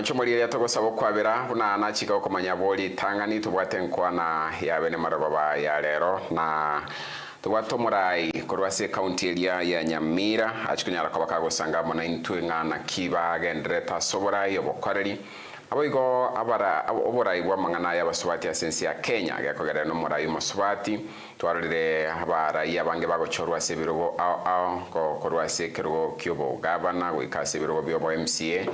mwancho muri ya togosaba kwabera una nachika okomanya boli tangani tubwate nkwana ya bene marababa ya lero na tubwato murai korwase county area ya Nyamira achikunyara kabaka gosanga mona intwe ngana kiba gendreta soborai obokoreri aboigo abara oborai bwa mangana ya basubati ya sensi ya Kenya gakogera no murai musubati twarire abara yabange bagochorwa sebirogo ko korwase kerogo kyobo gabana wikase birogo byo MCA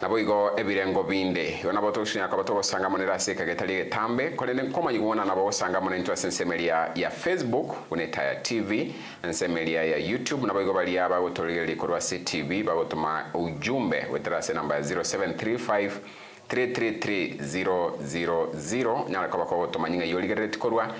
naboigo ebirengo binde yona botoshnya akabato sanga monera seka getali getambe kolene koma yibona nabo sanga mona into sensemelia ya Facebook uneta ya TV nsemelia ya YouTube naboigo bali aba botolele korwa TV bagotuma ujumbe wetrase namba 0735 333 nyala kabako botuma nyinga yoligereti korwa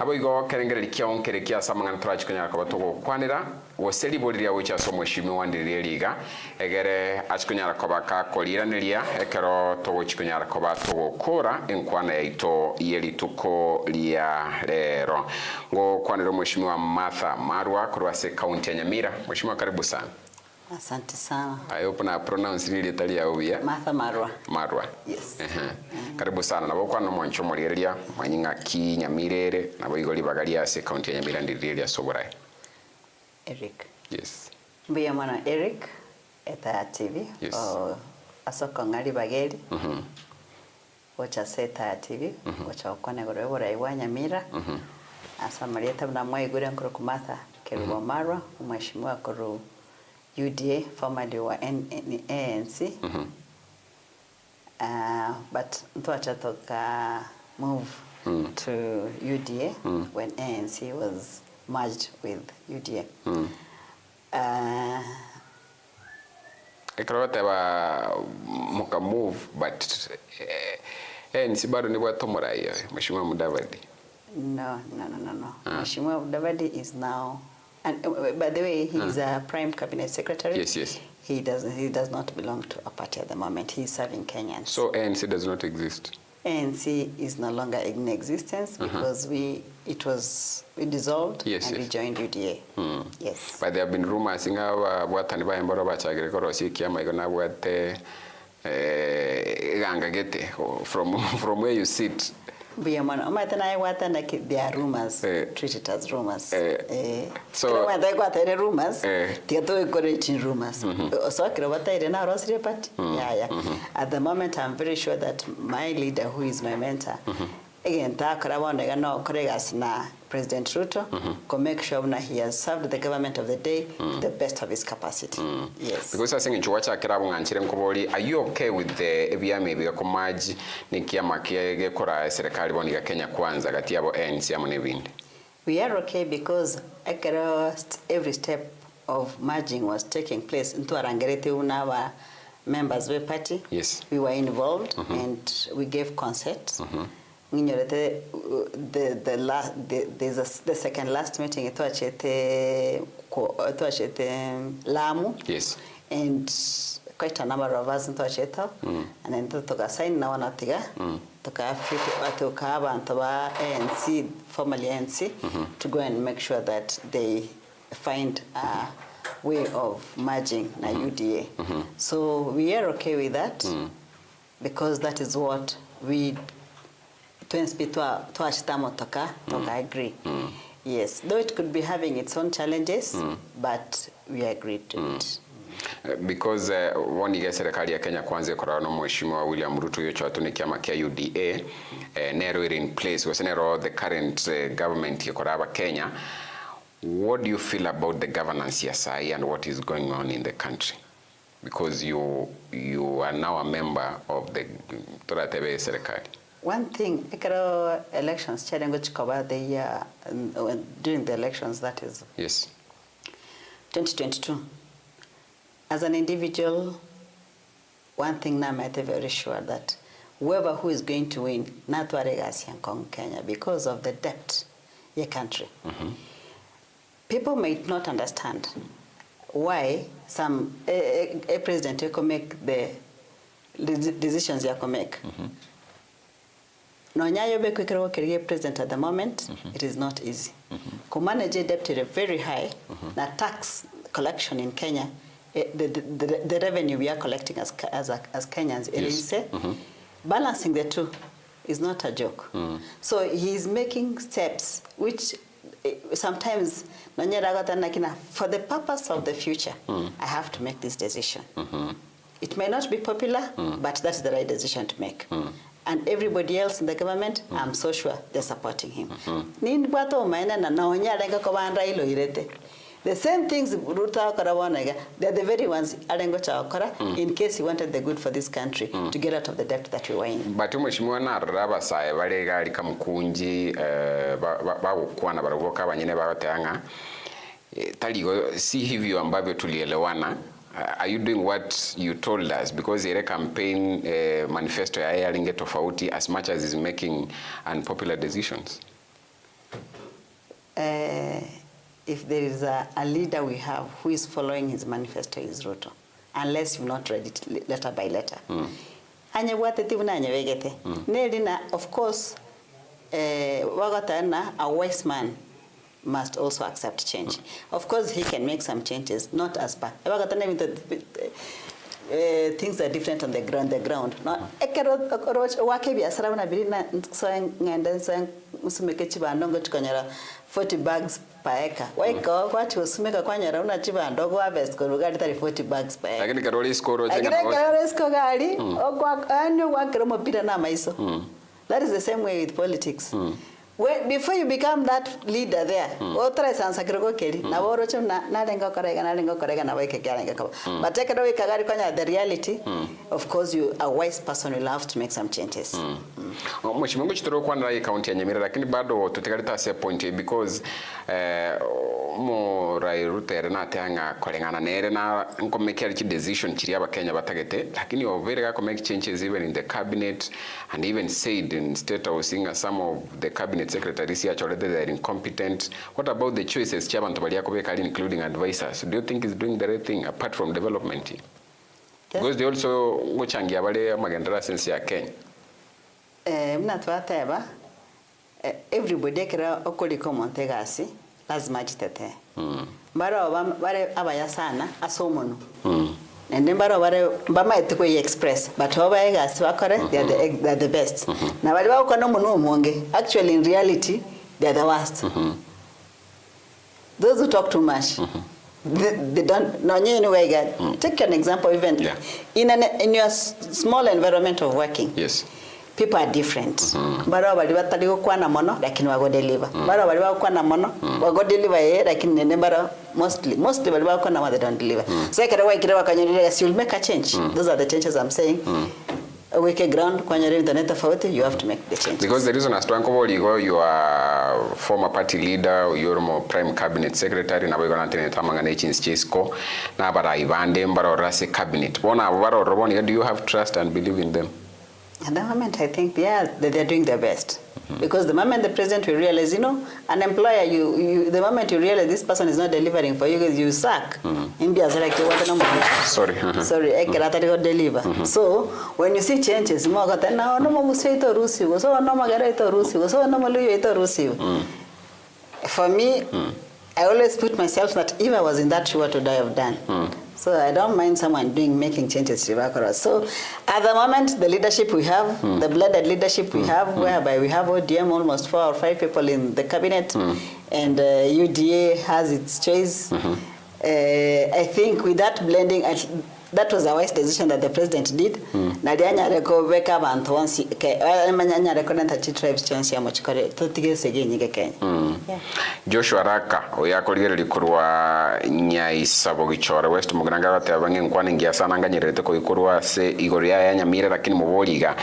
aboigo kerengere kyonkere kya samangana twachikanya kabato kwanira woseli boliria wicha so mweshimi wandiriye liga egere achikunyara kabaka koliraniria ekero togo chikunyara kabato gukura enkwana yaito yelituko lia lero ngo kwanira mweshimi wa Marwa kurwase county ya Nyamira. Mweshimi karibu sana. Asante sana. I hope na pronounce really Italia uya. Marwa. Marwa. Yes. Karibu sana nabo kwa no mwancho muriria mwanyinga ki Nyamirere nabo igoli bagalia Ase county ya Nyamira ndiria soborai. Eric. Yes. Mbiya mwana Eric eta TV. Yes. Asoko ngali bageli. Wacha seta TV. Wacha okone gore borai wa Nyamira. Asa Marieta na mwa igure nkoro kumatha kerubo Marwa umheshimiwa koro UDA formerly wa ANC. But Ntuacha toka move to UDA when ANC was merged with UDA. Ekrota ba muka move but ANC bado ni bwato morai Mheshimiwa Mudavadi. No. Mheshimiwa Mudavadi is now, and by the way, he is a prime cabinet secretary. Yes. He does not belong to a party at the moment. He is serving Kenyans. So ANC does not exist. ANC is no longer in existence because we dissolved and we joined UDA. Yes. But there have been rumors inga bwatani ba emboro bachagire ko rosiki ama igona bwate gangagete from where you sit. There are rumors, treat it as rumors. So when they got any rumors, they are encouraging rumors. So at the moment, I'm very sure that my leader, who is my mentor, again, President Ruto, to make sure that he has served the government of the day to the best of his capacity. Yes. Because I think are you okay with the EBM bikomaji nikiama kora serikali boniga Kenya kwanza gati yabo ANC amonebinde? We are okay because every step of merging was taking place into Arangerete our members of party. Yes. We were involved and we gave consent. The second last meeting it was Lamu. Yes. And quite a number of us into Acheta. And then to sign now Natiga to ANC, formerly ANC, to go and make sure that they find a way of merging na UDA. So we are okay with that because that is what we agree. Yes, though it could be having its own challenges, but we agreed to it. Because woniga serikali ya Kenya kwanza korana no Mheshimiwa William Ruto yocho atunikia kia UDA nero in place was nero the current government yakoraba Kenya. What do you feel about the governance Siasa and what is going on in the country? Because you are now a member of the Toratebe serikali. One thing, elections, during the elections, that is 2022. As an individual, one thing now I'm very sure that whoever who is going to win, not Kenya, because of the debt in the country. People might not understand why a president can make the decisions he can make. No nyayo be kwikero career president at the moment, it is not easy. To manage debt very high, na tax collection in Kenya, the revenue we are collecting as Kenyans. Yes. Balancing the two is not a joke. So he's making steps which sometimes for the purpose of the future, I have to make this decision. It may not be popular, but that's the right decision to make. And everybody else in the government, I'm so sure they're supporting him. The same things they're the very ones in case he wanted the good for this country to get out of the debt that we were in. But mheshimiwa naraba sae balega ali kamukunji bakukwana barugoka abanyene babatanga taligo si hivyo ambavyo tulielewana. Are you doing what you told us? Because ile campaign manifesto ya yeye alinge tofauti as much as he's making unpopular decisions. If there is a leader we have who is following his manifesto is Ruto, unless you've not read it letter by letter. Of course, a wise man must also accept change. Of course, he can make some changes, not as bad. Things are different on the ground. No, 40 bags per acre. Waiko kwati usumeka kwanyara unachiba ndogo harvest korugari 40 bags per acre. Lakini karoli skoro chenga. Lakini karoli skoro gari ogwa anyo wakero pita na maiso. That is the same way with politics. Before you become that leader there, otra sansa kiroko keri na worocho na lengo korega na waike kyalenga kwa. But take it away kagari kwanya the reality. Of course, a wise person will have to make some changes. Mheshimiwa chitoro kwa na county ya Nyamira lakini bado tutekalita se point because mo rairutere na teanga kolengana nere na nkomekera ki decision kiri abakenya batagete lakini overega ko make changes even in the cabinet and even said in state house some of the cabinet secretaries here already they are incompetent. What about the choices chairman tobalia kubeka including advisors? Do you think he's doing the right thing apart from development? Yes. Because they also ngochangia bale magendera sense ya Kenya. Mnatwateba everybody kira okoliko montegasi lazima jitete. Mbaro bare abaya sana asomonu. And then mbaro bare mbama etiko express but abaya gasi bakore they are the best. Na bali ba ukono munu omonge actually in reality they are the worst. Those who talk too much. They don't no anyway get. Take an example even in your small environment of working. Yes. People are different. Baro bali batali kwa na mono lakini wago deliver. Baro bali kwa na mono wago deliver lakini nene baro mostly bali kwa na they don't deliver. So kera wa kira wakanyerera you'll make a change. Those are the changes I'm saying. Weke ground kwanyerera internet tofauti you have to make the change. Because the reason as to anko you are former party leader, you're more prime cabinet secretary na bego nantene tamanga na chin's chesko na bara ibande mbaro rase cabinet. Bona baro roboni do you have trust and believe in them? At the moment, I think they are doing their best. Because the moment the president will realize, an employer, the moment you realize this person is not delivering for you, you sack. India is like, sorry, I cannot deliver. So, when you see changes, for me, I always put myself that if I was in that shoe, what would I have done? So I don't mind someone making changes to So at the moment, the leadership we have, the blended leadership we have, whereby we have ODM almost 4 or 5 people in the cabinet, and UDA has its choice. I think with that blending, that was a wise decision that the president did. Nadianya reko weka bantu once manyanya rekonenta tribes chance ya mochikore tutigese genyige Kenya. Joshua Raka oyakolire likurwa Nyaisabo gichora West Muganga batabanye nkwane ngia sana nganyerete ko ikurwa se igoria ya Nyamira lakini muboliga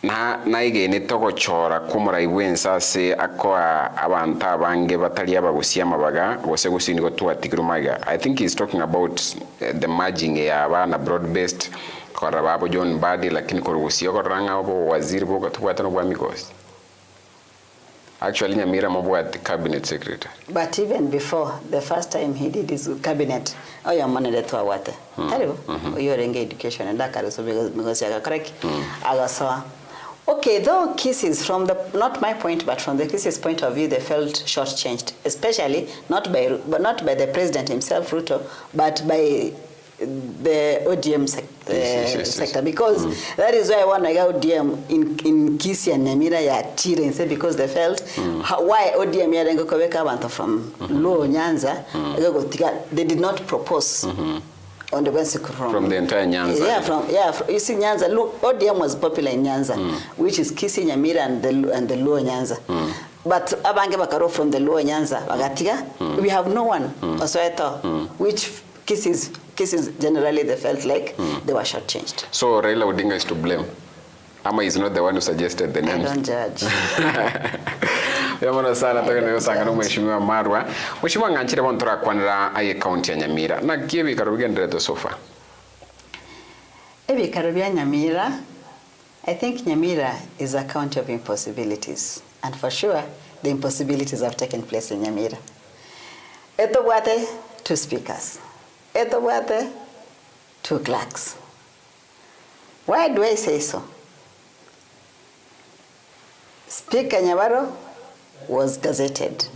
na igene togochora kumura ibwensa se akoa abanta bange batali abagusia mabaga bose gusinigo tuatikirumaga. I think he's talking about the merging ya bana broad based kwa babo John Badi lakini korugusio koranga abo waziri boga tukwatano kwa mikosi. Actually Nyamira mabo at the cabinet secretary. But even before the first time he did his cabinet oya monede to awate. Taribo oyorenge education and dakaro so because ya correct agasawa. Okay, though cases from not my point, but from the cases point of view, they felt shortchanged, especially not by the president himself, Ruto, but by the ODM sector, because that is why I want to go ODM in Kisii and Nyamira ya tire and say because they felt why ODM ya dengo kaweka abantu from Luo Nyanza they did not propose on the West from the entire Nyanza. You see Nyanza, look, ODM was popular in Nyanza, which is Kisii, Nyamira and the Luo Nyanza. But abange bakaro from the Luo Nyanza bagatiga, we have no one Osoeto, which cases generally they felt like they were shortchanged. So Raila Odinga is to blame. Ama is not the one who suggested the names. I don't judge. Yamona sana toka leo sangano mheshimiwa Marwa. Mheshimiwa Nganchira bontora kwanira aye county ya Nyamira. Na kibi karubiga ndreto sofa. Ebi karubia Nyamira. I think Nyamira is a county of impossibilities, and for sure the impossibilities have taken place in Nyamira. Eto bwate 2 speakers. Eto bwate 2 clerks. Why do I say so? Speaker Nyabaro was gazetted.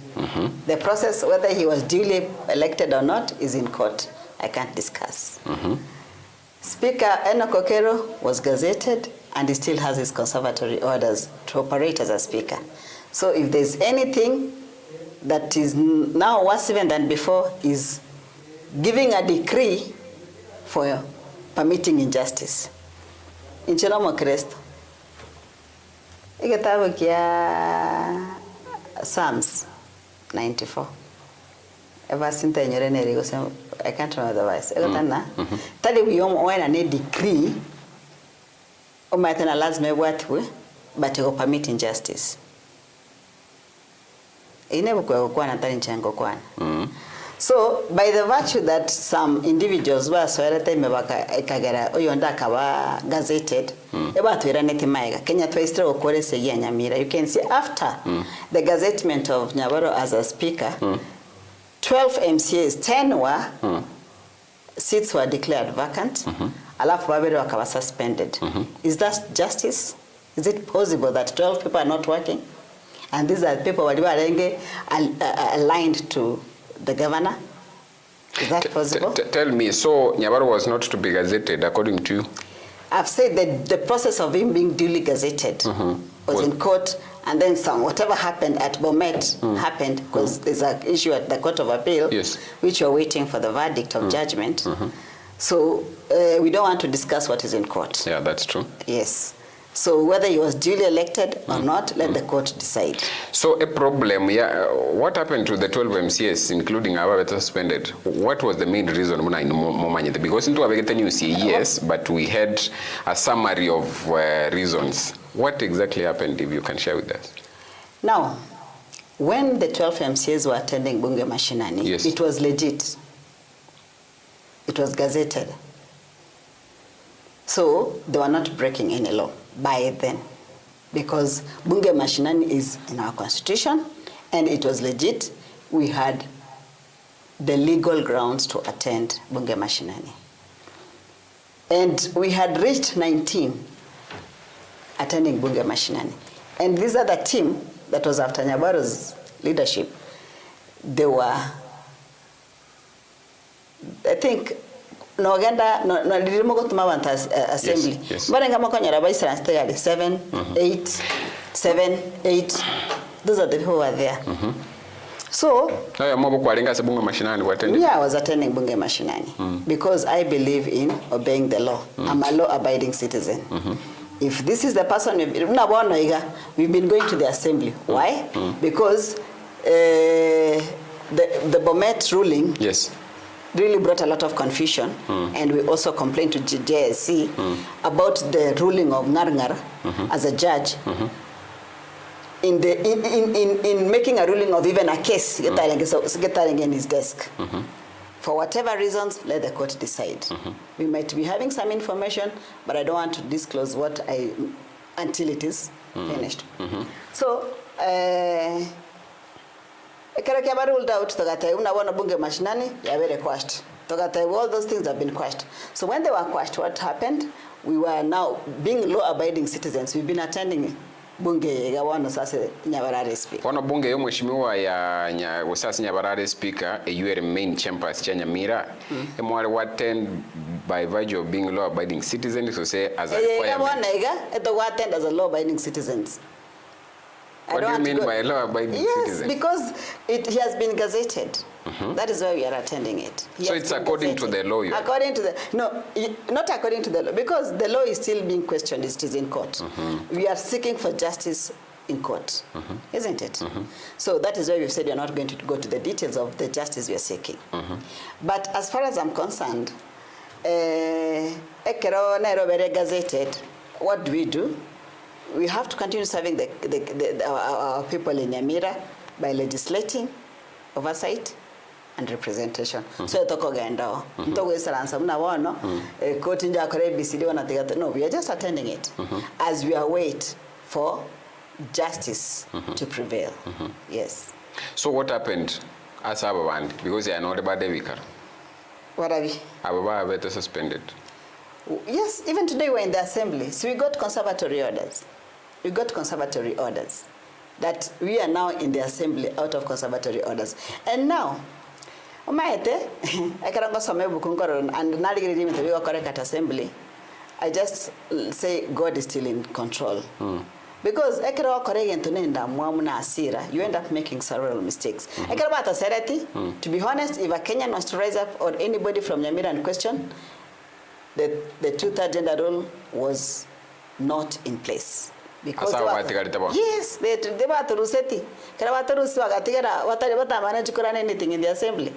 The process, whether he was duly elected or not, is in court. I can't discuss. Speaker Enoch Okero was gazetted, and he still has his conservatory orders to operate as a speaker. So if there's anything that is now worse even than before, is giving a decree for permitting injustice. In Chilomo Kristo, ikitabu kia Psalms 94. Ever since I can't remember the verse. Tadi wiyomo oena ne decree umatena lazima watu but go permit injustice. Inebu kwa na tani chango kwana. So by the virtue that some individuals were swerete mebaka ekagera oyonda kaba gazetted eba twira neti maiga Kenya twaistre okore se ya Nyamira. You can see after the gazettement of Nyabaro as a speaker 12 MCAs 10 were seats were declared vacant alafu babere wakawa suspended. Is that justice? Is it possible that 12 people are not working and these are people who are aligned to the governor? Is that possible? Tell me, so Nyabaro was not to be gazetted according to you? I've said that the process of him being duly gazetted was in court, and then whatever happened at Bomet happened because there's an issue at the Court of Appeal, which we're waiting for the verdict of judgment. So we don't want to discuss what is in court. Yeah, that's true. Yes. So whether he was duly elected or not, let the court decide. So a problem, what happened to the 12 MCAs, including our suspended? What was the main reason? Because into a you see yes, but we had a summary of reasons. What exactly happened, if you can share with us? Now, when the 12 MCAs were attending Bunge Mashinani, it was legit. It was gazetted. So they were not breaking any law by then, because Bunge Mashinani is in our constitution and it was legit. We had the legal grounds to attend Bunge Mashinani. And we had reached 19 attending Bunge Mashinani. And this other team that was after Nyabaro's leadership, they were, I think, no agenda no dirimo go tuma want assembly but ngama ko nyara by 7 8 those are the people who were there. So I was attending Bunge Mashinani because I believe in obeying the law. I'm a law abiding citizen. If this is the person we've been going to the assembly. Why? Because the Bomet ruling really brought a lot of confusion, and we also complained to JSC about the ruling of Ngarngar as a judge in making a ruling of even a case getting in his desk. For whatever reasons, let the court decide. We might be having some information, but I don't want to disclose what until it is finished. So ruled out Bunge Mashinani, very quashed. All those things have been quashed. So when they were quashed, what happened? We were now being law-abiding citizens. We've been attending bunge gawana sasa Nyabarare speaker. Ono bunge yo mheshimiwa ya usasi Nyabarare speaker you main chambers cha Nyamira emwale attend by virtue of being law abiding citizens so say as a requirement. Eto attend as a law abiding citizens. What do you mean by law abiding citizens? Yes, because he has been gazetted. That is why we are attending it. So it's according to the law? According to the, no, not according to the law, because the law is still being questioned, it is in court. We are seeking for justice in court, isn't it? So that is why we've said we are not going to go to the details of the justice we are seeking. But as far as I'm concerned, Ekero Nairobi gazetted, what do? We have to continue serving our people in Nyamira by legislating, oversight, and representation. So no, we are just attending it as we await for justice to prevail. Yes. So what happened as Ababand? Because they are not about the vicar. What are we? Ababa suspended. Yes, even today we're in the assembly. So we got conservatory orders. We got conservatory orders that we are now in the assembly out of conservatory orders. And now, I assembly. I just say God is still in control. Because you end up making several mistakes. To be honest, if a Kenyan was to rise up or anybody from Nyamira and question, the 2/3 gender rule was not in place. Because yes, they were to Ruseti. Anything in the assembly.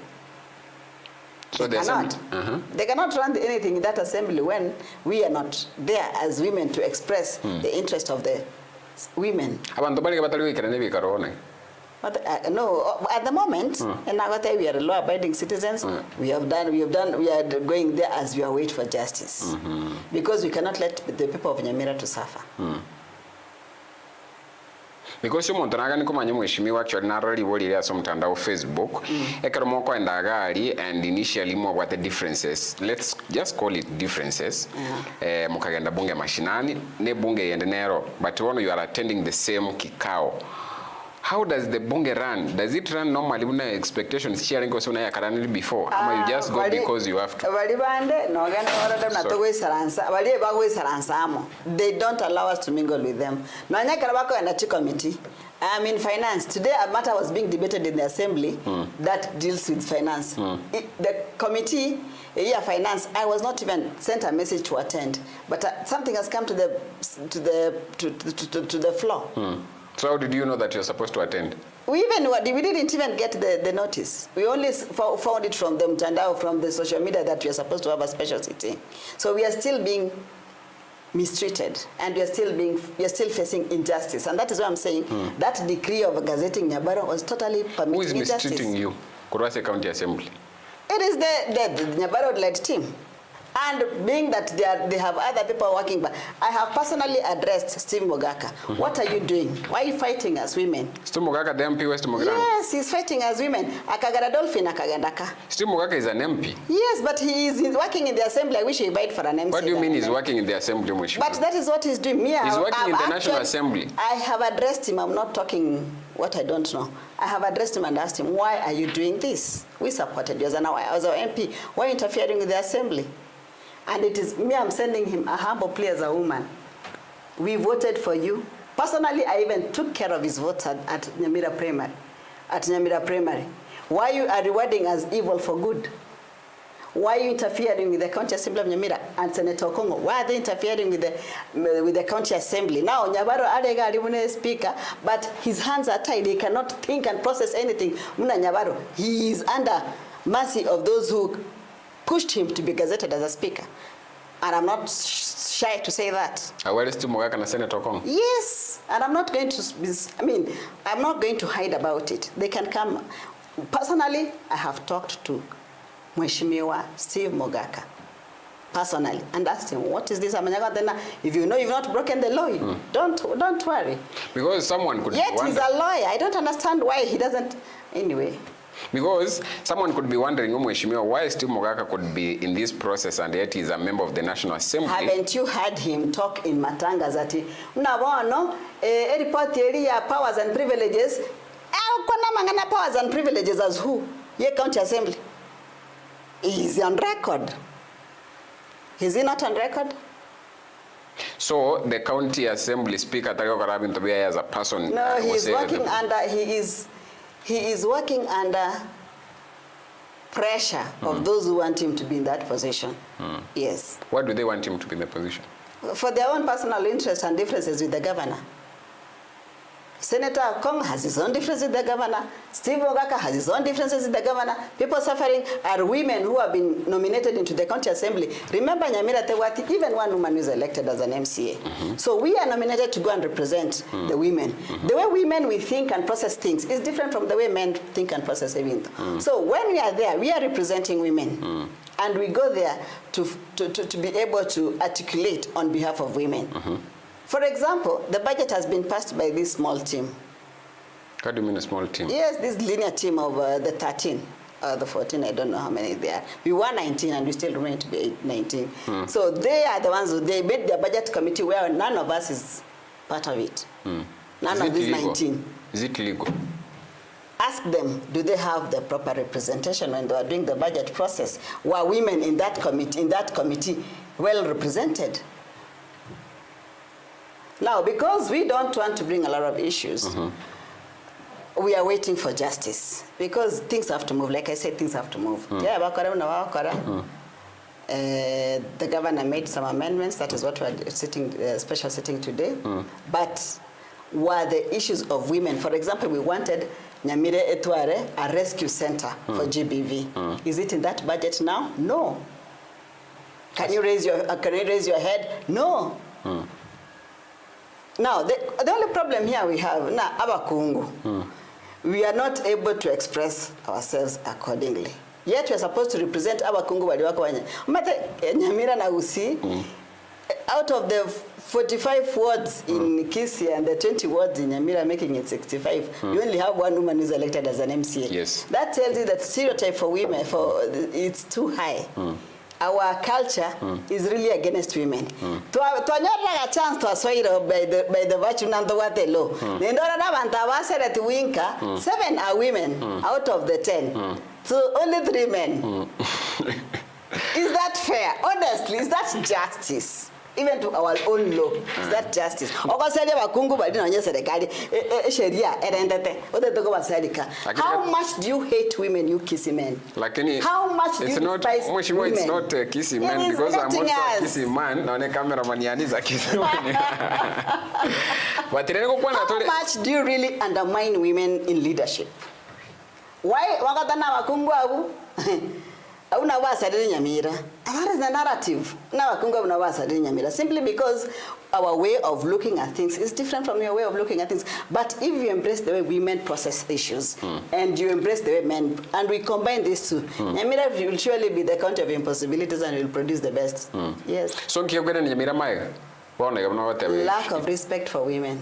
So they cannot run anything in that assembly when we are not there as women to express the interest of the women. No, at the moment, in Nagate we are law-abiding citizens. We are going there as we are waiting for justice, because we cannot let the people of Nyamira to suffer. Because you montonaga niko manyo mheshimiwa actually narali woli ya somtandao Facebook ekero moko endagali and initially more what the differences, let's just call it differences, mukagenda bunge mashinani ne bunge yende nero but one you are attending the same kikao. How does the bunge run? Does it run normally with expectations sharing because una yakarani before? Ama you just go because you have to? They don't allow us to mingle with them. Committee. I'm in finance. Today a matter was being debated in the assembly that deals with finance. The committee, finance, I was not even sent a message to attend, but something has come to the floor. So how did you know that you're supposed to attend? We didn't even get the notice. We only found it from the mtandao, from the social media, that we are supposed to have a special sitting. So we are still being mistreated, and we are still facing injustice. And that is why I'm saying that decree of gazetting Nyabaro was totally permitting injustice. Who is mistreating you? Kurwase County Assembly. It is the Nyabaro-led team. And being that they have other people working, but I have personally addressed Steve Mogaka. What are you doing? Why are you fighting as women? Steve Mogaka, the MP West Mogaka? Yes, he's fighting as women. Akagara Dolphin, Akagandaka. Steve Mogaka is an MP? Yes, but he is working in the assembly. I wish he invite for an MCA. What do you mean he's working in the assembly? But that is what he's doing. He's working in the National Assembly. I have addressed him. I'm not talking what I don't know. I have addressed him and asked him, why are you doing this? We supported you as an MP. Why are you interfering with the assembly? And it is me, I'm sending him a humble plea as a woman. We voted for you. Personally, I even took care of his votes at Nyamira Primary. Why you are rewarding us evil for good? Why are you interfering with the County Assembly of Nyamira and Senator Kongo? Why are they interfering with the County Assembly? Now, Nyabaro Adega Alibune Speaker, but his hands are tied. He cannot think and process anything. Muna Nyabaro, he is under mercy of those who pushed him to be gazetted as a speaker. And I'm not shy to say that. Where is Mogaka and Senator Kong? Yes, and I'm not going to I'm not going to hide about it. They can come. Personally, I have talked to Mheshimiwa Steve Mogaka personally and asked him, what is this? If you know you've not broken the law, don't worry. Because someone could Yet he's a lawyer. I don't understand why he doesn't. Anyway. Because someone could be wondering, why Steve Mogaka could be in this process and yet he's a member of the National Assembly. Haven't you heard him talk in Matanga that report area powers and privileges? Powers and privileges as who? Ye County Assembly. He's on record. Is he not on record? So the County Assembly Speaker as a person. No, he is working under. He is working under pressure of those who want him to be in that position. Yes. Why do they want him to be in the position? For their own personal interests and differences with the governor. Senator Kong has his own differences with the governor. Steve Mogaka has his own differences with the governor. People suffering are women who have been nominated into the county assembly. Remember Nyamira Tewati, even one woman is elected as an MCA. So we are nominated to go and represent the women. The way women we think and process things is different from the way men think and process things. So when we are there, we are representing women. And we go there to be able to articulate on behalf of women. For example, the budget has been passed by this small team. How do you mean a small team? Yes, this linear team of the 13, the 14, I don't know how many they are. We were 19 and we still remain to be 19. So they are the ones who, they made their budget committee where none of us is part of it. None of these 19. Is it legal? Ask them, do they have the proper representation when they are doing the budget process? Were women in that committee well represented? Now, because we don't want to bring a lot of issues, we are waiting for justice. Because things have to move. Like I said, things have to move. The governor made some amendments. That is what we are sitting, special sitting today. But were the issues of women, for example, we wanted Nyamira Etware, a rescue center for GBV. Is it in that budget now? No. Can you raise your head? No. Now, the only problem here we have, we are not able to express ourselves accordingly. Yet we are supposed to represent Abakungu waliwako Nyamira na Usi. Out of the 45 wards in Kisii and the 20 wards in Nyamira, making it 65, you only have one woman who is elected as an MCA. Yes. That tells you that stereotype for women, it's too high. Our culture is really against women. To a chance to aswairo by the virtue and the law. The 7 are women out of the 10. So only 3 men. Is that fair? Honestly, is that justice? Even to our own law, is that justice? How much do you hate women, you kissy men? How much do you despise women? It's not a kissy man, because I'm also a kissy man. Now the cameraman is a kissy man. How much do you really undermine women in leadership? Why? That is the narrative. Simply because our way of looking at things is different from your way of looking at things. But if you embrace the way women process issues and you embrace the way men, and we combine these two, Nyamira will surely be the country of impossibilities and will produce the best. Yes. So lack of respect for women.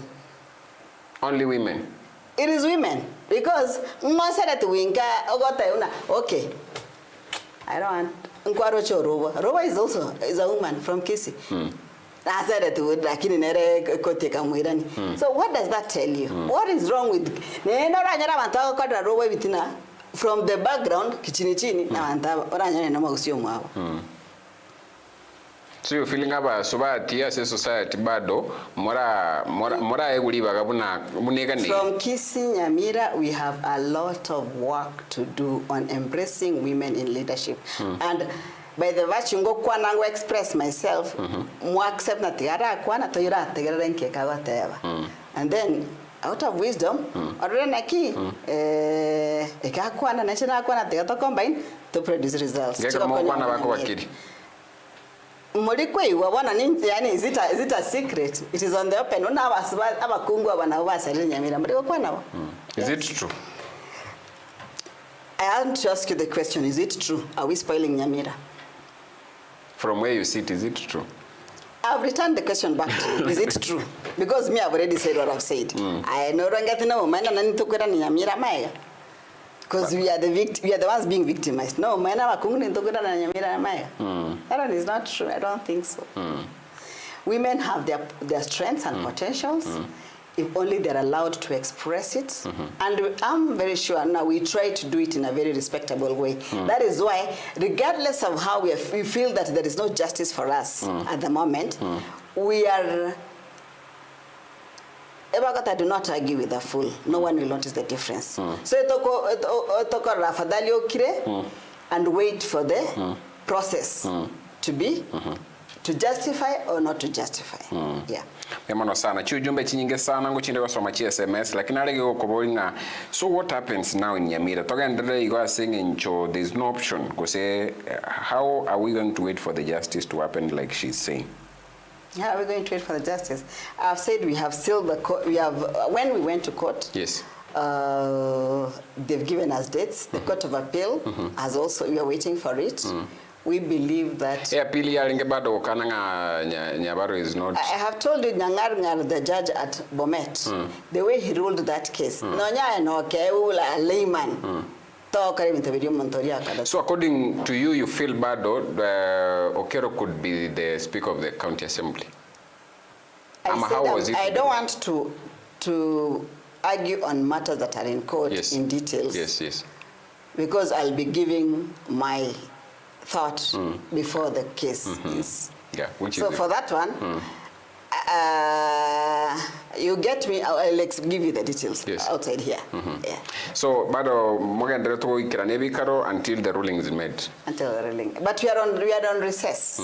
Only women. It is women, because okay, I don't want. Roba is also a woman from Kisii. I said that so what does that tell you? What is wrong with from the background? So you're feeling about society bado mora From Kisii, Nyamira, we have a lot of work to do on embracing women in leadership. And by the virtue ngo kwanango express myself, accept na tigara kwana toyira tigara nkeka whatever. And then out of wisdom, already ekakwana national kwana tigara combine to produce results. Is it a secret? It is on the open. Is it true? I want to ask you the question, is it true? Are we spoiling Nyamira? From where you sit, is it true? I've returned the question back to you. Is it true? Because me, I've already said what I've said. I know Nyamira. Because we are the ones being victimized. No, maana wakunguni ntogura na Nyamira maya. That one is not true. I don't think so. Women have their strengths and potentials. If only they're allowed to express it. And I'm very sure now we try to do it in a very respectable way. That is why, regardless of how we feel that there is no justice for us at the moment, we are... I do not argue with the fool. No one will notice the difference. So etoko rafadhali okire and wait for the process to be to justify or not to justify. Yeah. Memono sana. Chujumbe chinyinge sana nguchinde kwa soma chi SMS lakini alege kobolinga. So what happens now in Nyamira? Toga ndere you are saying ncho there's no option. Go say how are we going to wait for the justice to happen like she's saying? Yeah, we're going to wait for the justice. I've said we have sealed the court. We have when we went to court. Yes. They've given us dates. The Court of Appeal has also. We are waiting for it. We believe that. Yeah, appeal yaringe bado kananga Nyabaro is not. I have told you, Nyangar, the judge at Bomet, the way he ruled that case. No, okay, we will a layman. So according to you, you feel bad though, Okero could be the Speaker of the County Assembly? I don't want to argue on matters that are in court in details. Yes. Because I'll be giving my thought before the case is. Yeah, so for that one, you get me. I'll give you the details outside here. Yeah. So, bado mogendere to ikirane bikaro until the ruling is made. Until the ruling, but we are on recess.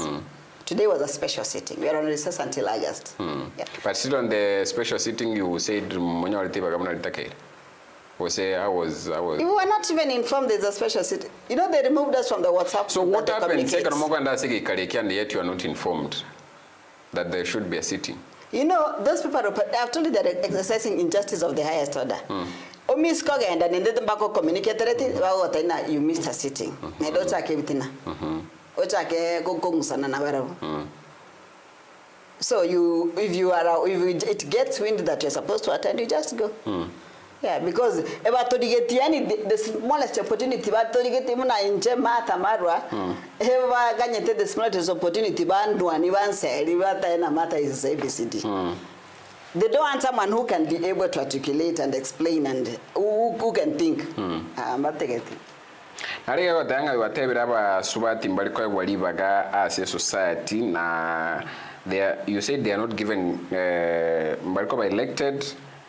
Today was a special sitting. We are on recess until August. Yeah. But still on the special sitting, you said minority governor take. Say I was. We were not even informed there's a special sitting. You know, they removed us from the WhatsApp. So what happened? And yet you are not informed that there should be a sitting. You know, those people, I've told you they're exercising injustice of the highest order. You missed a sitting. So if it gets wind that you're supposed to attend, you just go. Yeah, because the smallest opportunity, but Marwa, the smallest opportunity, is ABCD. They don't want someone who can be able to articulate and explain and who can think. Nariga tanga watebera ba subati mbaliko walibaga as a society na you said they are not given mbaliko by elected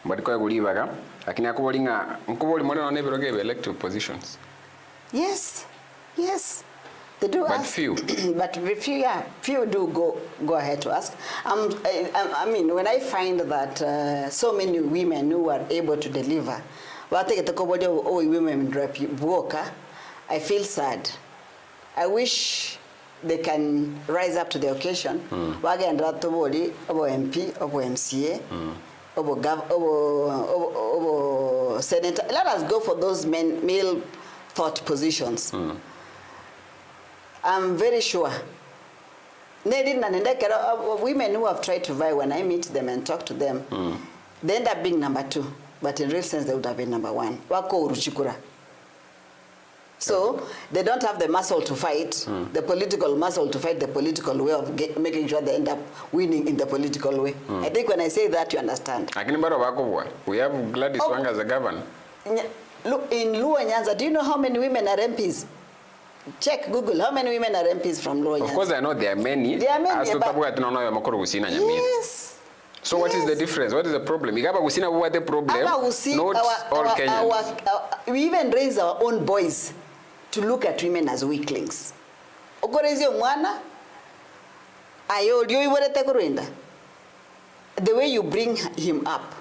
mbaliko walibaga lakini akubolinga mkuboli mwana na never gave elected positions. Yes they do, but ask, few but few do go ahead to ask. I mean, when I find that so many women who are able to deliver women I feel sad. I wish they can rise up to the occasion. Wagenda toboli obo MP obo MCA obo senator. Let us go for those male thought positions. I'm very sure women who have tried to vie, when I meet them and talk to them, they end up being number 2, but in real sense they would have been number 1. Wako uruchikura. So they don't have the muscle to fight, the political muscle to fight the political way of making sure they end up winning in the political way. I think when I say that, you understand. We have Gladys Wanga as a governor. Look, in Luo Nyanza, do you know how many women are MPs? Check Google, how many women are MPs from Luo Nyanza? Of course I know there are many. There are many. Yes. So what is the difference? What is the problem? What the problem? Not all Kenyans. We even raise our own boys to look at women as weaklings. The way you bring him up,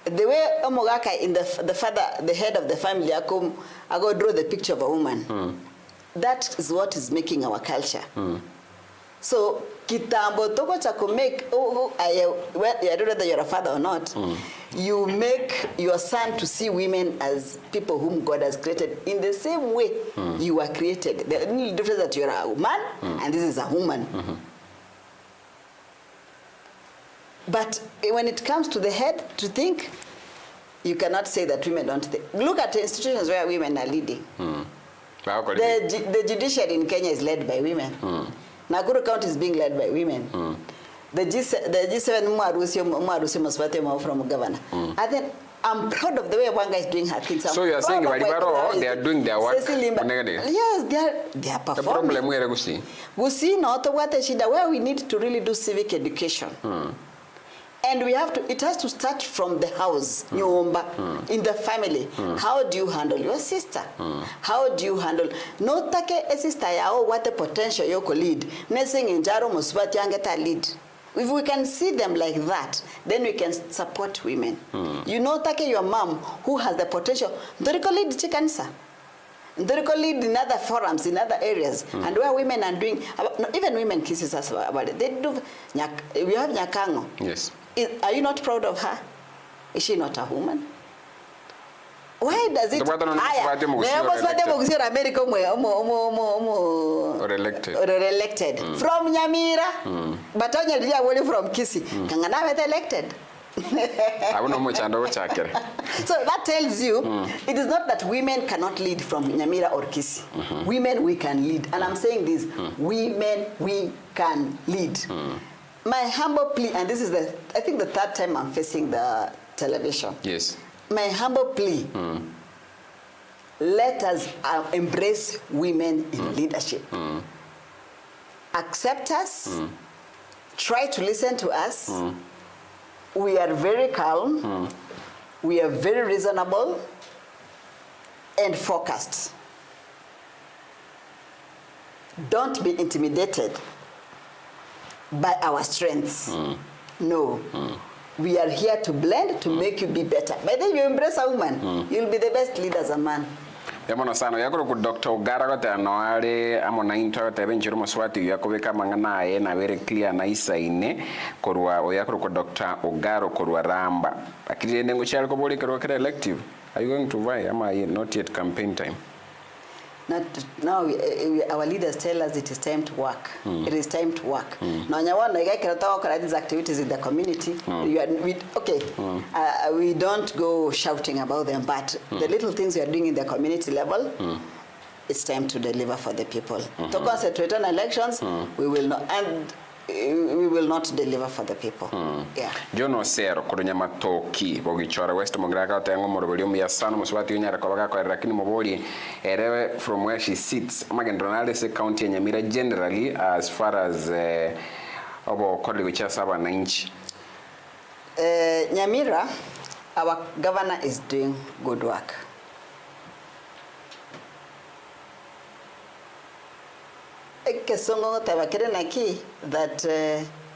the way Omogaka in the head of the family, I go draw the picture of a woman. That is what is making our culture. So kitambo toko chako make I don't know whether you're a father or not. You make your son to see women as people whom God has created in the same way you were created. The only difference is that you're a man and this is a woman. But when it comes to the head, to think, you cannot say that women don't. Look at institutions where women are leading. The judiciary in Kenya is led by women. Nakuru County is being led by women. The G7 Mwarusi Mosvatemo from governor. I think I'm proud of the way Wanga is doing her things. So you are saying they are doing their work? Yes, they are performing. The problem where Gusi not where we need to really do civic education. And we have to, it has to start from the house, nyumba, in the family. How do you handle your sister? How do you handle, no take a sister yao what the potential yoko lead. Nesing in Jaro Muswati angeta lead. If we can see them like that, then we can support women. You know, take your mom who has the potential. Ndoriko lead chikansa. Ndoriko lead in other forums, in other areas, and where women are doing, even women kisses us about it. They do. We have Nyakango. Yes. Are you not proud of her? Is she not a woman? Why does it? Elected from Nyamira, but only from Kisi. Kangana was elected. So that tells you it is not that women cannot lead from Nyamira or Kisi. Women, we can lead, and I'm saying this: women, we can lead. My humble plea, and this is I think the third time I'm facing the television. Yes. My humble plea, let us embrace women in leadership. Accept us, try to listen to us. We are very calm, we are very reasonable and focused. Don't be intimidated by our strengths. No. We are here to blend, to make you be better. By then you embrace a woman, you'll be the best leader as a man. Yamono sano yakuru ku Dr. Ugara gote anoare amona into te benjiro Muswati yakobeka mangana ye na very clear na isa ine korwa oyakuru ku Dr. Ugaro korwa ramba akiri nengo chali ko boli korwa kere elective. Are you going to vie? Am I not yet campaign time? Now our leaders tell us it is time to work. It is time to work. Now these activities in the community. We don't go shouting about them, but the little things we are doing in the community level, it's time to deliver for the people. To concentrate on elections, we will not, and we will not deliver for the people. Yeah. Jono sero kurunya matoki bogichora West Mongraka tango morobelium ya sana Muswati unyara kwa kwa rakini moboli erewe from where she sits magendronale se county ya Nyamira generally as far as obo kodi wicha saba na inchi. Nyamira, our governor is doing good work. That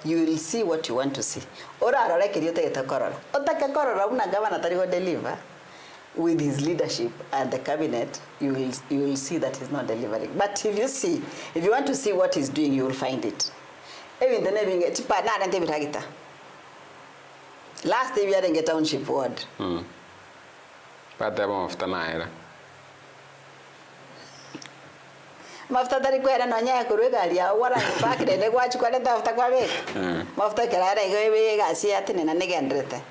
you will see what you want to see. Deliver with his leadership and the cabinet. You will see that he's not delivering. But if you want to see what he's doing, you will find it. Last day we had a township ward. Mafuta dari kwera no nya kuruga ya wara back de kwachi kwale tafuta kwa be mafuta karara iwe gasi atene na negendrete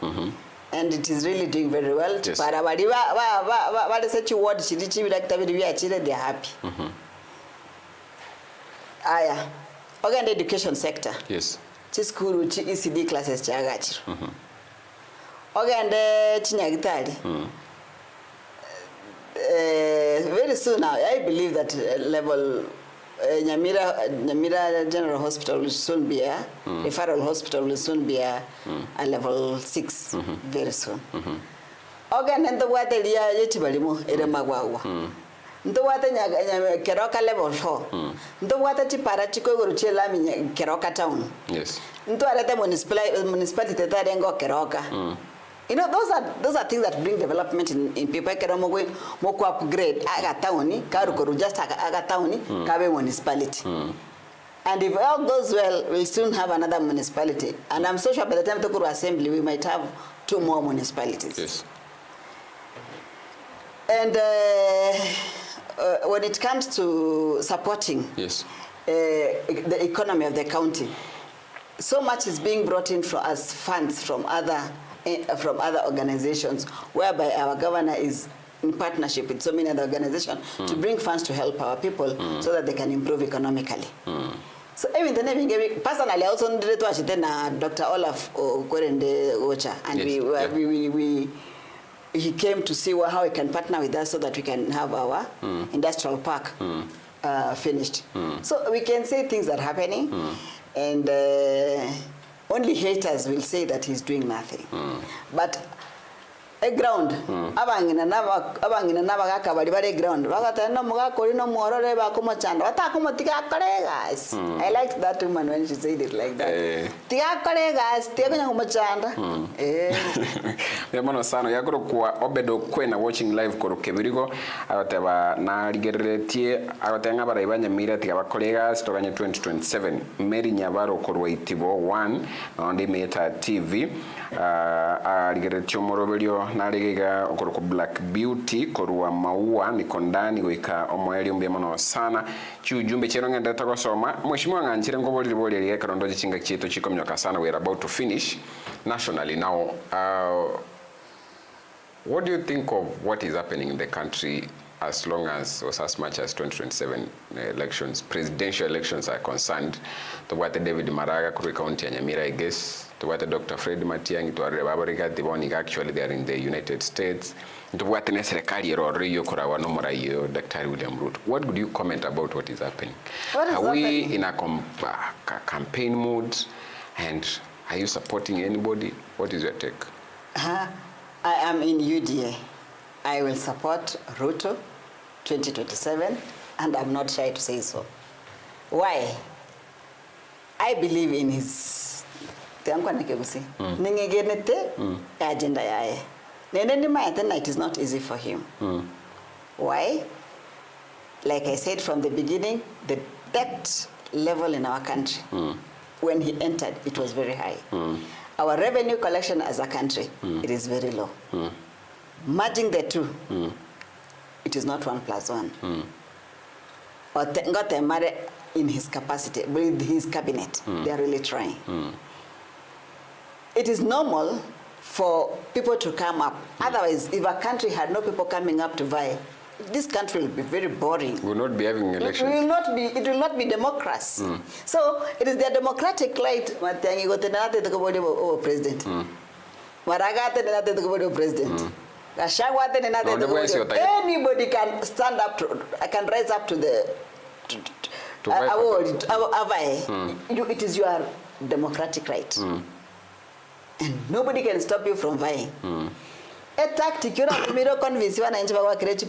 and it is really doing very well. Para bali ba such word chiri chibi dakitabiri bya chire, they are happy. Aya oga the education sector, yes, chiskuru chi ECD classes chagachiro oga nde chinyagitali. Very soon now, I believe that level Nyamira General Hospital will soon be a referral hospital will soon be a level 6 very soon. Organ and the water yetibalimo eremagwawa. The water Keroka level 4. The water Tiparachiko Ruchela Keroka town. Yes. Into a municipality that go Keroka. You know, those are things that bring development in people. Moko upgrade agatawni karukoru just agatawni kabe municipality. And if all goes well, we'll soon have another municipality. And I'm so sure by the time to Tokuru Assembly, we might have 2 more municipalities. Yes. And when it comes to supporting the economy of the county, so much is being brought in as funds from other from other organizations, whereby our governor is in partnership with so many other organizations to bring funds to help our people so that they can improve economically. So even the name personally, I also did to Dr. Olaf Korende Ocha, and yes. He came to see how he can partner with us so that we can have our industrial park finished. So we can say things are happening, and only haters will say that he's doing nothing. But a ground, abangina naba kaka bali bali ground. Bakatana muga kolino muorore ba kumachanda. Watakumo tika guys. I liked that woman when she said it like that. Tika guys, tika kumachanda. Yamano sano yakoro kwa obedo kwena watching live koro kebirigo abateba na ligeretie abatenga baraiba Nyamira tika bakolegas tokanye 2027 Mary Nyabaro korwa itibo 1 on Meta TV ligeretio morobelio naligega okoro ku Black Beauty korwa maua niko ndani goika omweli mbyamano sana cyujumbe cyero ngenda takosoma mweshimwa nganjire ngo boli liye karondo chinga chieto chikomyoka sana we are about to finish nationally now. What do you think of what is happening in the country as long as or as much as 2027 elections, presidential elections are concerned? To what David Maraga Kuru County and Nyamira, I guess. To what Dr. Fred Matiang, to Rebabariga, the one actually they are in the United States. To what Nesrekari or Rio Korawa Nomorayo, Dr. William Root. What would you comment about what is happening? Are we in a campaign mood? And are you supporting anybody? What is your take? I am in UDA. I will support Ruto 2027, and I'm not shy to say so. Why? I believe in his agenda. It is not easy for him. Why? Like I said from the beginning, the debt level in our country, when he entered, it was very high. Our revenue collection as a country, it is very low. Merging the two, it is not 1 + 1. Or got them married in his capacity, with his cabinet. They are really trying. It is normal for people to come up. Otherwise, if a country had no people coming up to vie, this country will be very boring. We will not be having elections. It will not be democracy. So it is their democratic right. President. President. Anybody can stand up to, can rise up to the award. It is your democratic right. And nobody can stop you from vying. A tactic, you know, convince you it's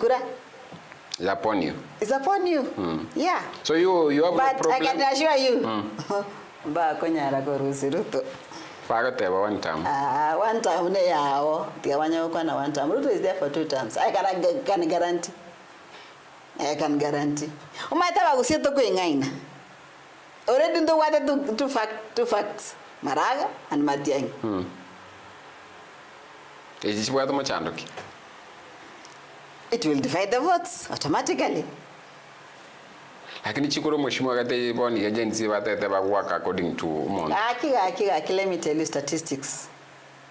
upon you. It's upon you. Yeah. So you have but no problem. I can assure you. One time. One time, one time. Ruto is there for 2 terms. I can guarantee. I can guarantee. Already know what two facts. Maraga and Matiang. It will divide the votes automatically. Lakini chikuru mheshimiwa kate boni agency watete ba work according to month. Let me tell you statistics.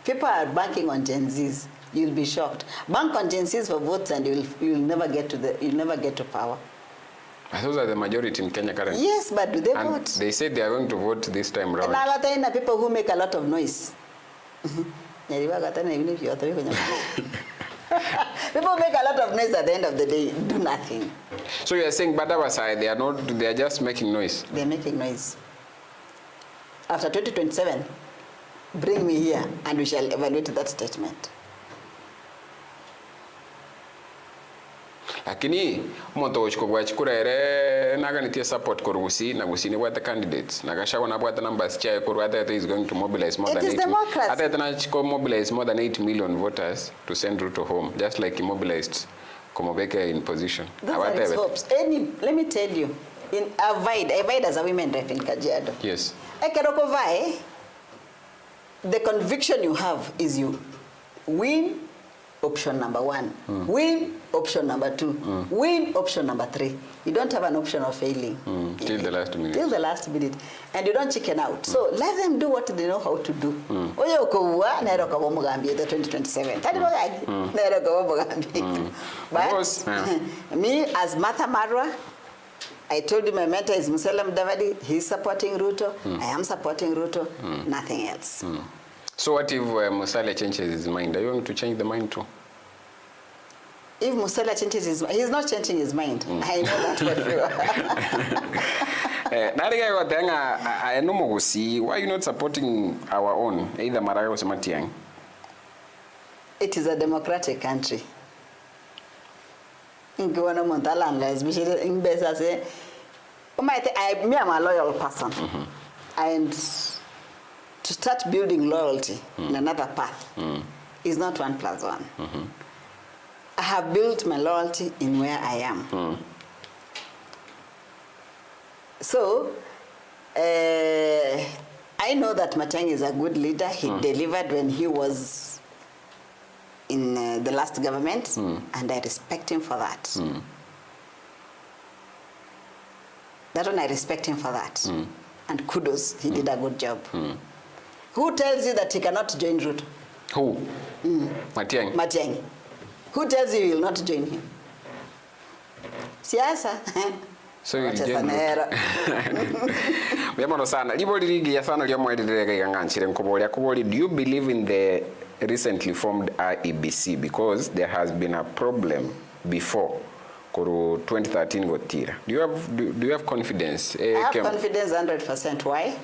People are banking on Gen Zs. You'll be shocked. Bank on Gen Zs for votes and you'll never get to power. Those are the majority in Kenya currently. Yes, but do they and vote? They said they are going to vote this time round. And now people who make a lot of noise. People make a lot of noise at the end of the day, do nothing. So you are saying Badawa side, they are just making noise? They are making noise. After 2027, bring me here and we shall evaluate that statement. Lakini umuntu ochikogwa chikurere naganitie support korusi na gusini bwata candidates nagashago na bwata numbers chae korwata is going to mobilize more than 8 mobilize more than 8 million voters to send Ruto home, just like he mobilized Komobeke in position. Those are his hopes. Let me tell you, in Avide as a women rep in Kajiado. Yes. Ekerokovai, the conviction you have is you win option number 1. Win, option number 2. Win, option number 3. You don't have an option of failing. Till the last minute. Till the last minute. And you don't chicken out. So let them do what they know how to do. Oye okuwa nero kwa Mugambi the 2027. Tadi Mugambi nero kwa Mugambi. But me as Martha Marwa, I told you my mentor is Musalam Davadi. He's supporting Ruto. I am supporting Ruto. Nothing else. So what if Musale changes his mind? Are you going to change the mind too? If Musala changes his mind, he's not changing his mind. I know that for sure. Why are you not supporting our own, either Marwa or Matiang? It is a democratic country. Me, I'm a loyal person. And to start building loyalty in another path is not 1 + 1. I have built my loyalty in where I am. So, I know that Matiang'i is a good leader. He delivered when he was in the last government, and I respect him for that. That one, I respect him for that. And kudos, he did a good job. Who tells you that he cannot join Ruto? Who? Matiang'i. Matiang'i. Who tells you he will not join him? Siasa. So you'll join Ruto. Do you believe in the recently formed IEBC? Because there has been a problem before. 2013 gotira. Do you have confidence? I have confidence 100%. Why?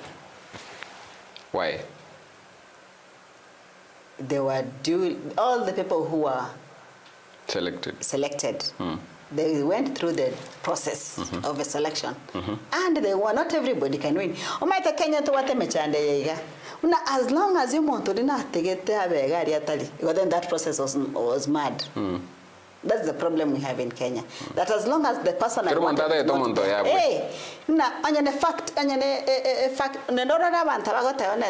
Why? They were all the people who were selected. They went through the process of a selection, and they were not everybody can win. As long as you want to then that process was mad. That's the problem we have in Kenya. That as long as the person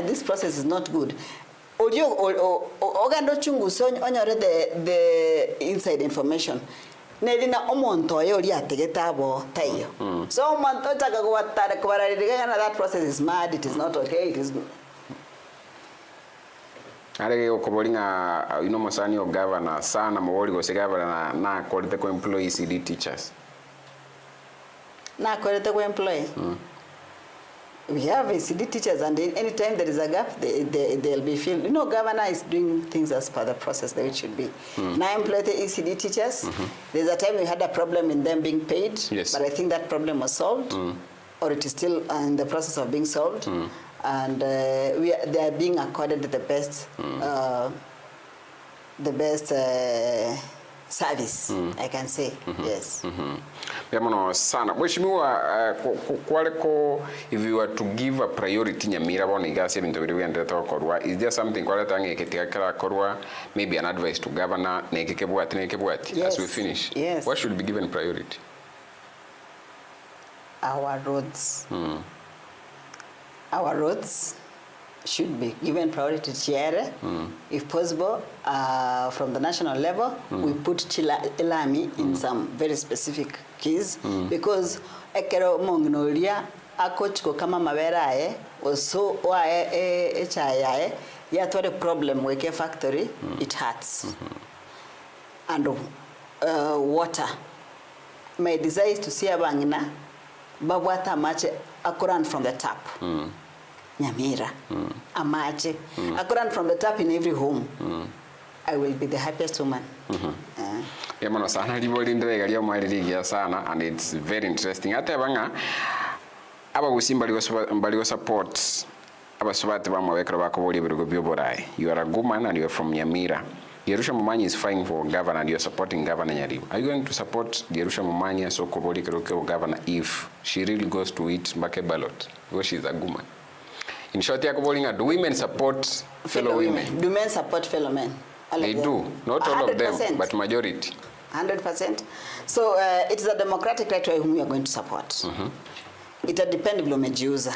this process is not good. The inside information. So that process is mad, it is not okay, it is masani o governor sana mawori go se governor na quality ko employee CD teachers. Na quality ko employee. We have CD teachers, and anytime there is a gap, they'll be filled. Governor is doing things as per the process that it should be. Now I employ the ECD teachers. There's a time we had a problem in them being paid, but I think that problem was solved, or it is still in the process of being solved. And they are being accorded the best service, I can say. Yes. Sana. If you were to give a priority Nyamira is there something maybe an advice to governor as we finish? Yes. What should be given priority? Our roads. Our roads should be given priority to Chiere. If possible, from the national level, we put Ilami in some very specific keys, because ekero mongnoria akochko kama maberae also wae echayae yatware problem weke factory, it hurts. And water. My desire is to see abangina babwata mache akuran from the tap. Nyamira, Amache. I could run from the tap in every home. I will be the happiest woman. And it's very interesting. Support. You are a good man and you are from Nyamira. Yerusha Mumanya is fighting for governor and you are supporting Governor Nyaribu. Are you going to support Yerusha Mumanya so Koboli Kerokeo governor if she really goes to it back a ballot? Because she is a good man. In short, do women support fellow women? Do men support fellow men? They do. Not all 100%. Of them, but majority. 100%. So it is a democratic right to whom you are going to support. It will depend on umejiuza.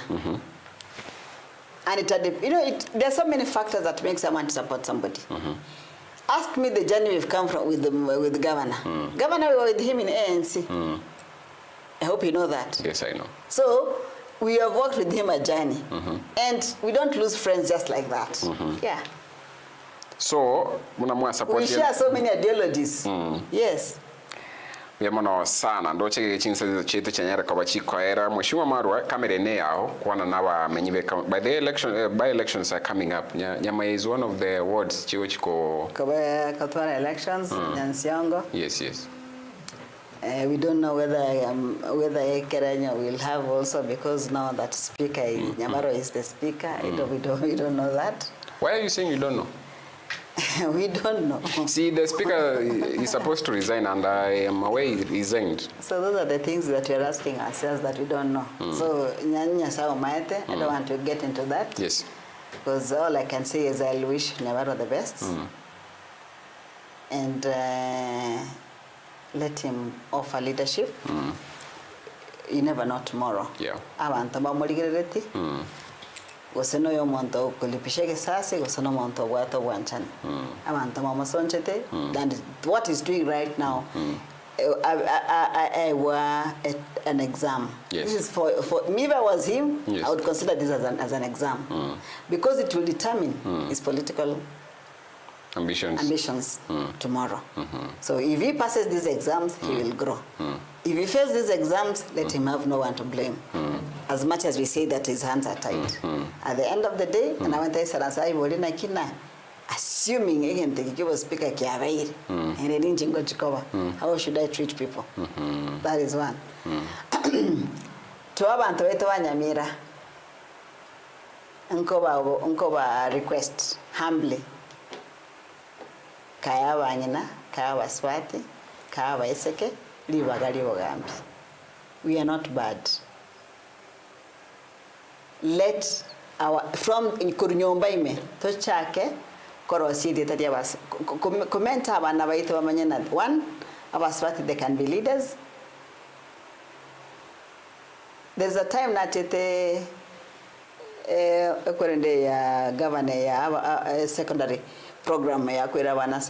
And there are so many factors that make someone to support somebody. Ask me the journey we've come from with the governor. Governor, we were with him in ANC. I hope you know that. Yes, I know. So we have worked with him a journey. And we don't lose friends just like that. Yeah. So, we share so many ideologies. Yes. Yemono sana ndo chege chinsa chetu chanyara kwa chikoera Mheshimiwa Marwa kamera ne yao kuona nawa menyibe by the election by elections are coming up. Nyama is one of the wards chiwo chiko Katwara elections Nyansiongo. Yes. We don't know whether Kerenya will have also, because now that speaker Nyamira is the speaker. We don't know that. Why are you saying you don't know? We don't know. See, the speaker is supposed to resign, and I am aware he resigned. So those are the things that we're asking ourselves that we don't know. So I don't want to get into that. Yes. Because all I can say is I'll wish Nyamira the best. And let him offer leadership. You never know tomorrow. Yeah. Abantu bamurigireti. Goseno yo monto kulipishege sase goseno monto wato wanchani. Abantu mamasonchete. And what he's doing right now, I were an exam. Yes. This is for me. If I was him, yes, I would consider this as an exam, because it will determine his political ambitions tomorrow. So if he passes these exams, he will grow. If he fails these exams, let him have no one to blame. As much as we say that his hands are tied. At the end of the day, and I went to say, assuming again the was speaker kiavairi and they didn't go to cover, how should I treat people? That is one. To abantu wetu wa Nyamira, nkoba request humbly. Kaya wanyina, kaya waswati, kaya waiseke, liwagali wagambi. We are not bad. Let our from kurunyomba ime to chake korosi data dia bas comment abana baito bamanyana. One, abaswati they can be leaders. There's a time that ekorende ya governor ya secondary program ya kwera wana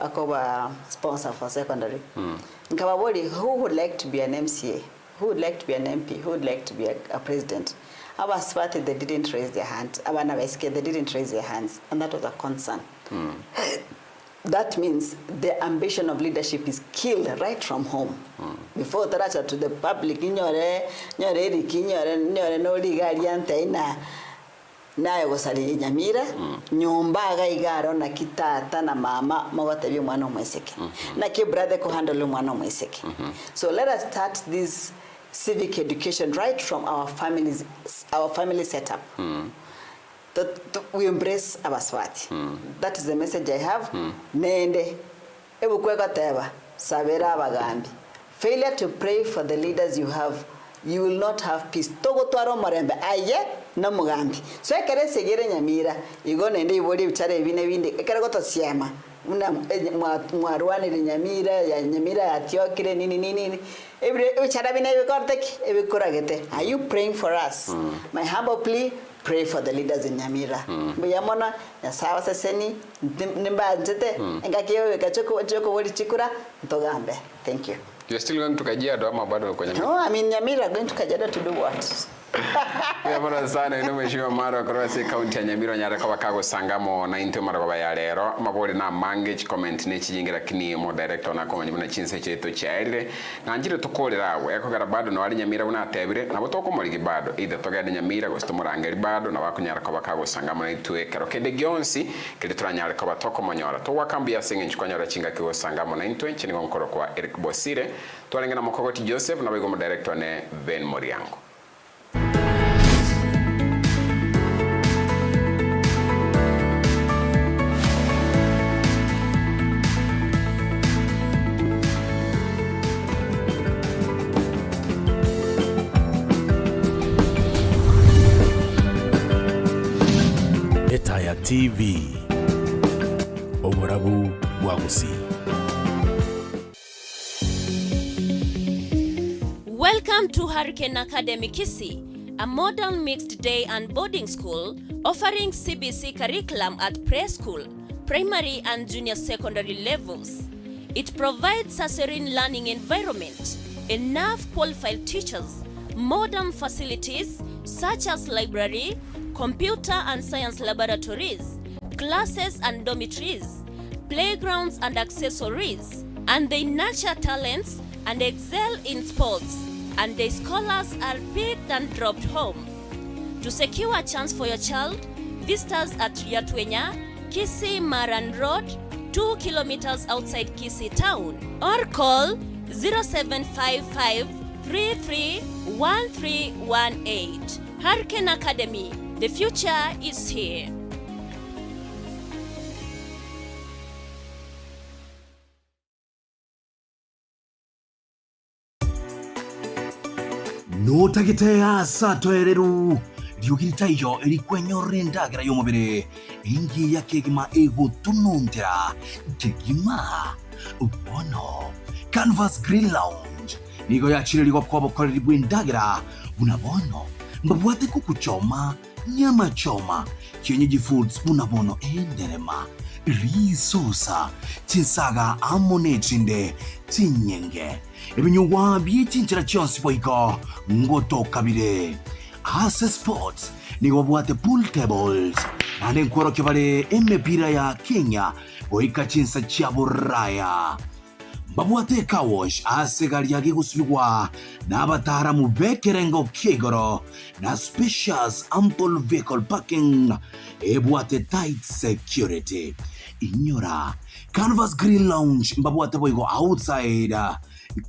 akoba sponsor for secondary. Nkababoli, who would like to be an MCA? Who would like to be an MP? Who would like to be a president? Abaswati, they didn't raise their hands. Abana Baisike, they didn't raise their hands. And that was a concern. That means the ambition of leadership is killed right from home. Before Taracha to the public, naye gusari Nyamira nyumba gaigaro na kitata na mama magotebi mwana omweseke na ke brother ko handle mwana omweseke. So let us start this civic education right from our families, our family setup. That we embrace Abaswati. That is the message I have. Nende ebukweka teba sabera abagambi. Failure to pray for the leaders you have, you will not have peace. Togo twaro marembe aye na mugambi. So ekere segere Nyamira igone nde ibodi bichare bine ekere goto siema una mwarwane Nyamira ya Nyamira atiokire nini every bichara bine bikorteki ebikoragete. Are you praying for us? My humble plea, pray for the leaders in Nyamira. Buyamona ya sawa seseni nimba nzete engakiyo kachoko wodi chikura ntogambe. Thank you. You're still going to Kajiado ama bado kwa Nyamira? No, I mean Nyamira going to Kajiado to do what? Yabona sana ino Mheshimiwa Marwa korose county ya Nyamira nyara kwa kago sangamo na into marababa ya lero mabori na mange comment ne kijingira kini mo director na kwa nyimuna chinse cheto chaire na njire tukolera awo yako gara bado no ali Nyamira una atebire na botoko moligi bado either togade Nyamira gosto morangeri bado na bakunyara kwa kago sangamo na itwe kero kede gionsi kile turanyara kwa batoko monyora to wakambia singe nchikonyora chinga kiwo sangamo na intwe chini ngonkoro kwa Eric Bosire twalengana mokogoti Joseph na bigo mo director ne Ben Moriango. TV Oborabu Wagusi. Welcome to Hurricane Academy Kisii, a modern mixed day and boarding school offering CBC curriculum at preschool, primary and junior secondary levels. It provides a serene learning environment, enough qualified teachers, modern facilities such as library, computer and science laboratories, classes and dormitories, playgrounds and accessories, and they nurture talents and excel in sports, and their scholars are picked and dropped home. To secure a chance for your child, visit us at Yatwenya, Kisii Maran Road, 2 kilometers outside Kisii town, or call 0755 331318. Hurricane Academy, the future is here. No tagitea sato ereru ryugirita iyo erikwenyo rendagira yomubere ingi ya kegima ego tununtera kegima ubono Canvas Grill Lounge nigo yachiririwa kwabokorera bwendagira unabono mbabwate kukuchoma nyama choma kienyeji foods unabono enderema risosa chinsaga amone chinde chinyenge ibinyugwa byichinchira cyose boyiko ngoto kabire Ase Sports nigo bwate pool tables nane nkworo kibale emepira ya Kenya boyika chinsa chaburaya babwate car wash ase gari yagi gusubigwa n'abataramu bekerengo kigoro na spacious ample vehicle parking ebwate tight security inyora Canvas Grill Lounge mbabwate boygo outside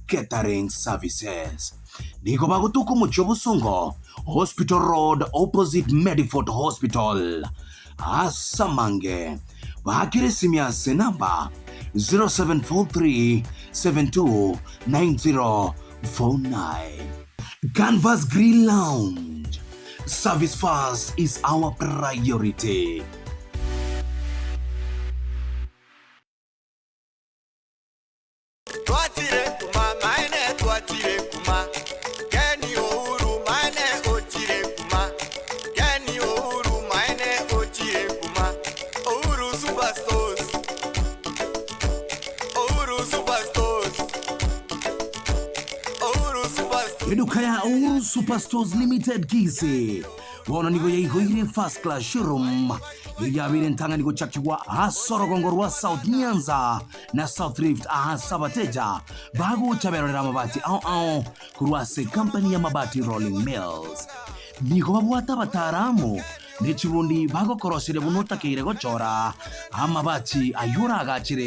catering services niko bagutuko muchobo songo Hospital Road opposite Medifort Hospital Asamange bakire simya senamba 0743 729049. Canvas Grill Lounge. Service first is our priority. Edukaya Uru Superstores Limited Kisii. Wana nigo ya ihoire first class showroom. Ija vile ntanga nigo chakiwa Asoro Gongorwa South Nyanza na South Rift Sabateja. Bago chaberorera mabati Kuruase company ya mabati Rolling Mills. Nigo babuata bataramu. Nechibundi bago korosire bunota keire gochora. Amabati ayura agachire.